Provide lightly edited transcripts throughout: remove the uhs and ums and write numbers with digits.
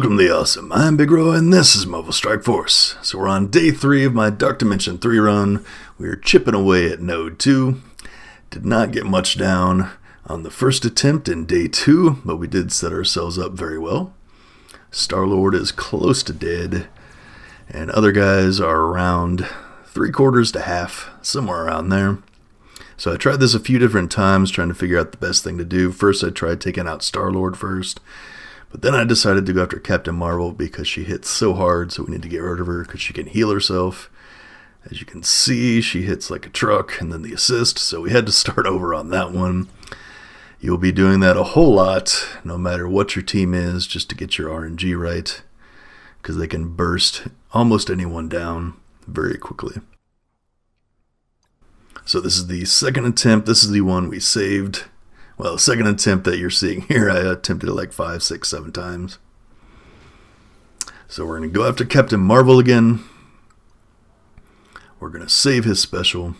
Welcome to the Awesome. I'm Big Ro, and this is Mobile Strike Force. So we're on day 3 of my Dark Dimension 3 run. We are chipping away at Node 2. Did not get much down on the first attempt in day 2, but we did set ourselves up very well. Star-Lord is close to dead, and other guys are around 3/4 to half, somewhere around there. So I tried this a few different times, trying to figure out the best thing to do. First I tried taking out Star-Lord first. But then I decided to go after Captain Marvel because she hits so hard, so we need to get rid of her because she can heal herself. As you can see, she hits like a truck, and then the assist, so we had to start over on that one. You'll be doing that a whole lot, no matter what your team is, just to get your RNG right, because they can burst almost anyone down very quickly. So this is the second attempt. This is the one we saved. Well, the second attempt that you're seeing here, I attempted it like 5, 6, 7 times. So we're going to go after Captain Marvel again. We're going to save his special.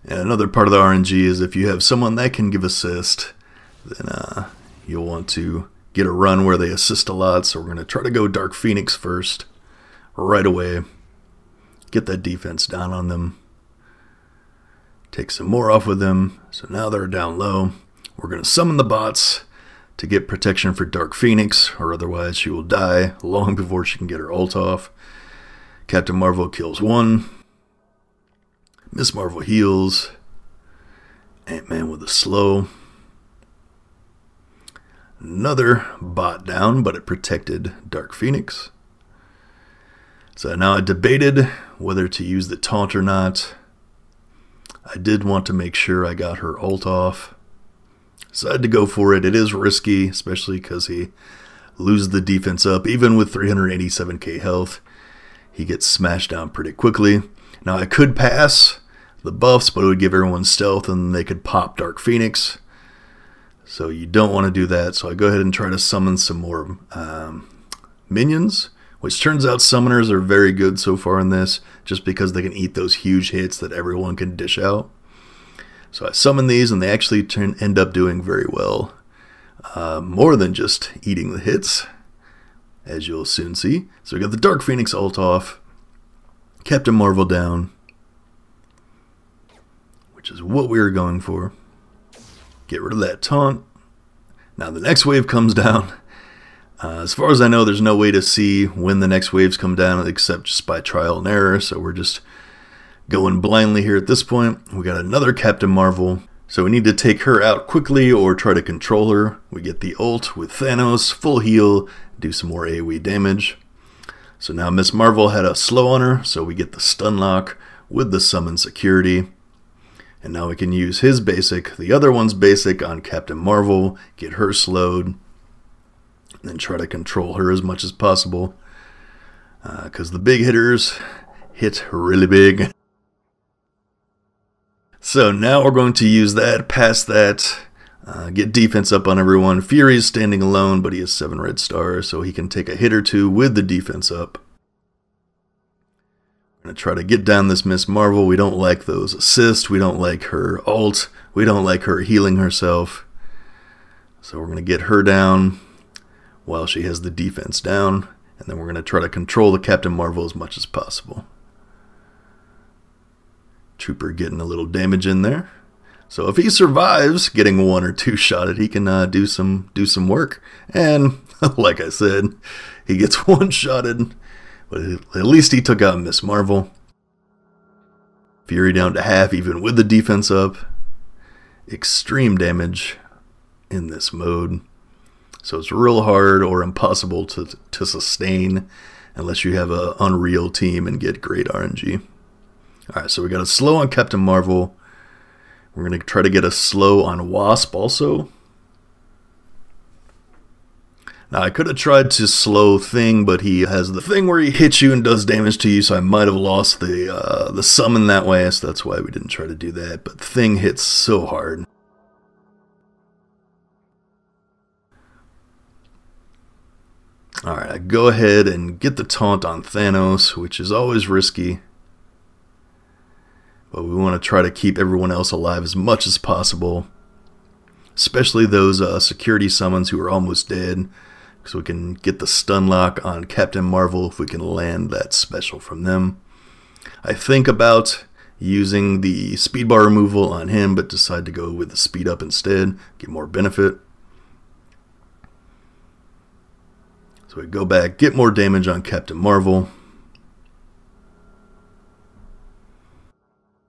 And another part of the RNG is if you have someone that can give assist, then you'll want to get a run where they assist a lot. So we're going to try to go Dark Phoenix first, right away. Get that defense down on them. Take some more off with them. So now they're down low. We're going to summon the bots to get protection for Dark Phoenix, or otherwise she will die long before she can get her ult off. Captain Marvel kills one. Miss Marvel heals. Ant-Man with a slow. Another bot down, but it protected Dark Phoenix. So now I debated whether to use the taunt or not. I did want to make sure I got her ult off, so I had to go for it. It is risky, especially because he loses the defense up. Even with 387k health, he gets smashed down pretty quickly. Now I could pass the buffs, but it would give everyone stealth and they could pop Dark Phoenix. So you don't want to do that. So I go ahead and try to summon some more minions. Which turns out summoners are very good so far in this, just because they can eat those huge hits that everyone can dish out. So I summon these, and they actually end up doing very well. More than just eating the hits, as you'll soon see. So we got the Dark Phoenix ult off, Captain Marvel down, which is what we were going for. Get rid of that taunt. Now the next wave comes down. As far as I know, there's no way to see when the next waves come down except just by trial and error, so we're just going blindly here at this point. We got another Captain Marvel, so we need to take her out quickly or try to control her. We get the ult with Thanos, full heal, do some more AoE damage. So now Miss Marvel had a slow on her, so we get the stun lock with the summon security. And now we can use his basic, the other one's basic on Captain Marvel, get her slowed. And try to control her as much as possible, because the big hitters hit really big. So now we're going to use that, pass that, get defense up on everyone. Fury's standing alone, but he has 7 red stars, so he can take a hit or two with the defense up. We're going to try to get down this Miss Marvel. We don't like those assists. We don't like her ult. We don't like her healing herself. So we're going to get her down while she has the defense down, and then we're going to try to control the Captain Marvel as much as possible. Trooper getting a little damage in there. So if he survives getting 1 or 2 shotted, he can do some work. And like I said, he gets 1 shotted, but at least he took out Miss Marvel. Fury down to half, even with the defense up. Extreme damage in this mode. So it's real hard or impossible to sustain unless you have an unreal team and get great RNG. Alright, so we got a slow on Captain Marvel. We're going to try to get a slow on Wasp also. Now I could have tried to slow Thing, but he has the thing where he hits you and does damage to you, so I might have lost the summon that way, so that's why we didn't try to do that. But Thing hits so hard. Alright, I go ahead and get the taunt on Thanos, which is always risky. But we want to try to keep everyone else alive as much as possible. Especially those security summons who are almost dead. So we can get the stun lock on Captain Marvel if we can land that special from them. I think about using the speed bar removal on him, but decide to go with the speed up instead, get more benefit. So we go back, get more damage on Captain Marvel.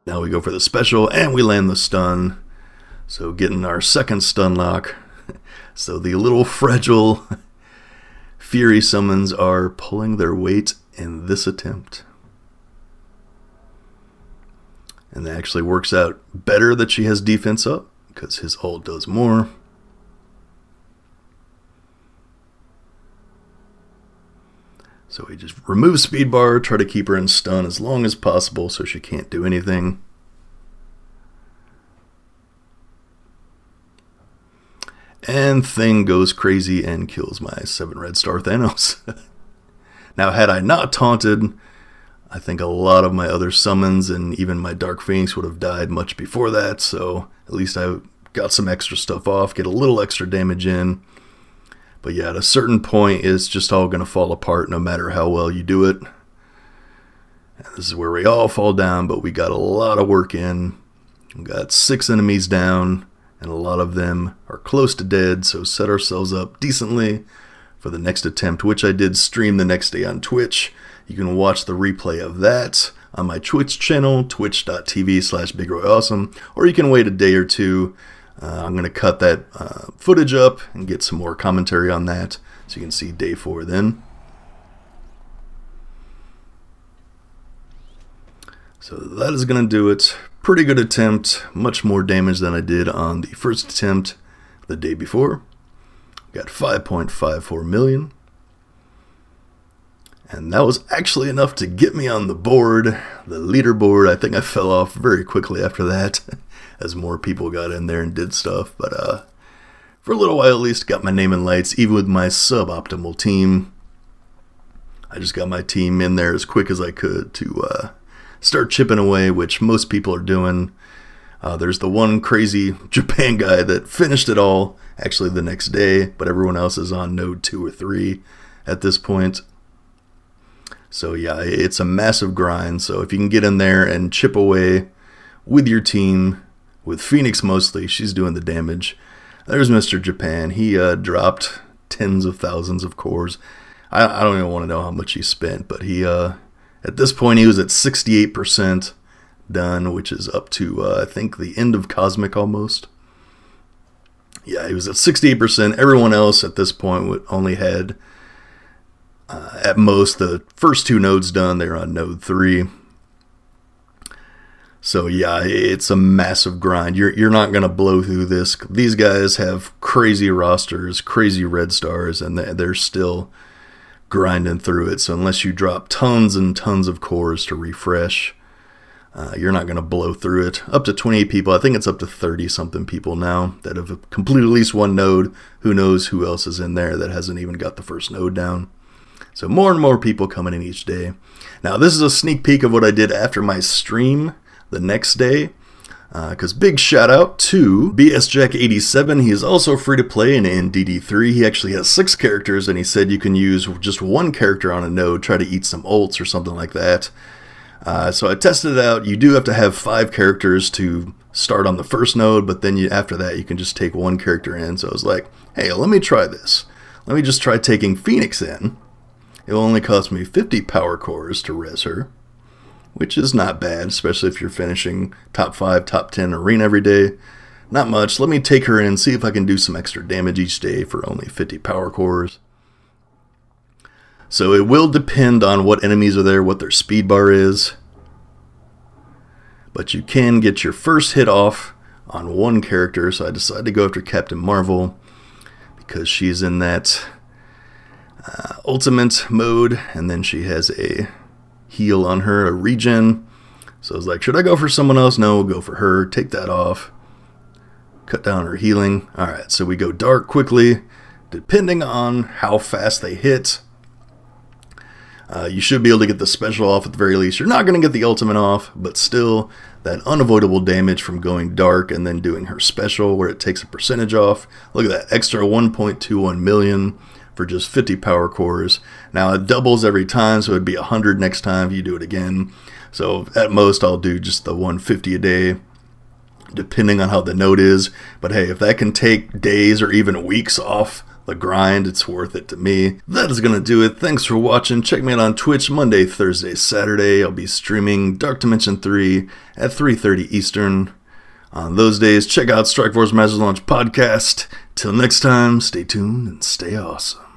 Now we go for the special, and we land the stun. So getting our second stun lock. So the little fragile Fury summons are pulling their weight in this attempt. And that actually works out better that she has defense up, because his ult does more. So we just remove speed bar, try to keep her in stun as long as possible so she can't do anything. And Thing goes crazy and kills my 7 red star Thanos. Now, had I not taunted, I think a lot of my other summons and even my Dark Phoenix would have died much before that. So at least I got some extra stuff off, get a little extra damage in. But yeah, at a certain point, it's just all going to fall apart no matter how well you do it. And this is where we all fall down, but we got a lot of work in. We got 6 enemies down, and a lot of them are close to dead, so set ourselves up decently for the next attempt, which I did stream the next day on Twitch. You can watch the replay of that on my Twitch channel, twitch.tv/BigRoyAwesome, or you can wait a day or two. I'm going to cut that footage up and get some more commentary on that so you can see day 4 then. So that is going to do it. Pretty good attempt. Much more damage than I did on the first attempt the day before. Got 5.54 million. And that was actually enough to get me on the board, the leaderboard. I think I fell off very quickly after that as more people got in there and did stuff. But for a little while at least, got my name in lights, even with my suboptimal team. I just got my team in there as quick as I could to start chipping away, which most people are doing. There's the one crazy Japan guy that finished it all actually the next day, but everyone else is on node 2 or 3 at this point. So yeah, it's a massive grind. So if you can get in there and chip away with your team, with Phoenix mostly, she's doing the damage. There's Mr. Japan. He dropped tens of thousands of cores. I don't even want to know how much he spent, but he at this point he was at 68% done, which is up to I think the end of Cosmic almost. Yeah, he was at 68%. Everyone else at this point only had at most the first 2 nodes done. They're on node 3. So yeah, it's a massive grind. You're not going to blow through this. These guys have crazy rosters, crazy red stars, and they're still grinding through it. So unless you drop tons and tons of cores to refresh, you're not going to blow through it. Up to 28 people. I think it's up to 30-something people now that have completed at least one node. Who knows who else is in there that hasn't even got the first node down. So more and more people coming in each day. Now this is a sneak peek of what I did after my stream the next day. Because big shout out to BSJack87. He is also free to play in DD3. He actually has 6 characters, and he said you can use just 1 character on a node, try to eat some ults or something like that. So I tested it out. You do have to have 5 characters to start on the first node, but then after that you can just take 1 character in. So I was like, hey, let me try this. Let me just try taking Phoenix in. It will only cost me 50 power cores to res her, which is not bad, especially if you're finishing top 5, top 10 arena every day. Not much. Let me take her in, see if I can do some extra damage each day for only 50 power cores. So it will depend on what enemies are there, what their speed bar is. But you can get your first hit off on 1 character, so I decided to go after Captain Marvel because she's in that ultimate mode, and then she has a heal on her, a regen. So I was like, should I go for someone else? No, we'll go for her. Take that off. Cut down her healing. Alright, so we go dark quickly. Depending on how fast they hit, you should be able to get the special off at the very least. You're not going to get the ultimate off, but still, that unavoidable damage from going dark and then doing her special where it takes a percentage off. Look at that, extra 1.21 million for just 50 power cores. Now it doubles every time, so it'd be 100 next time if you do it again. So at most I'll do just the 150 a day, depending on how the node is. But hey, if that can take days or even weeks off the grind, it's worth it to me. That is going to do it. Thanks for watching. Check me out on Twitch Monday, Thursday, Saturday. I'll be streaming Dark Dimension 3 at 3:30 Eastern. On those days, check out Strike Force Masters Launch podcast. Till next time, stay tuned and stay awesome.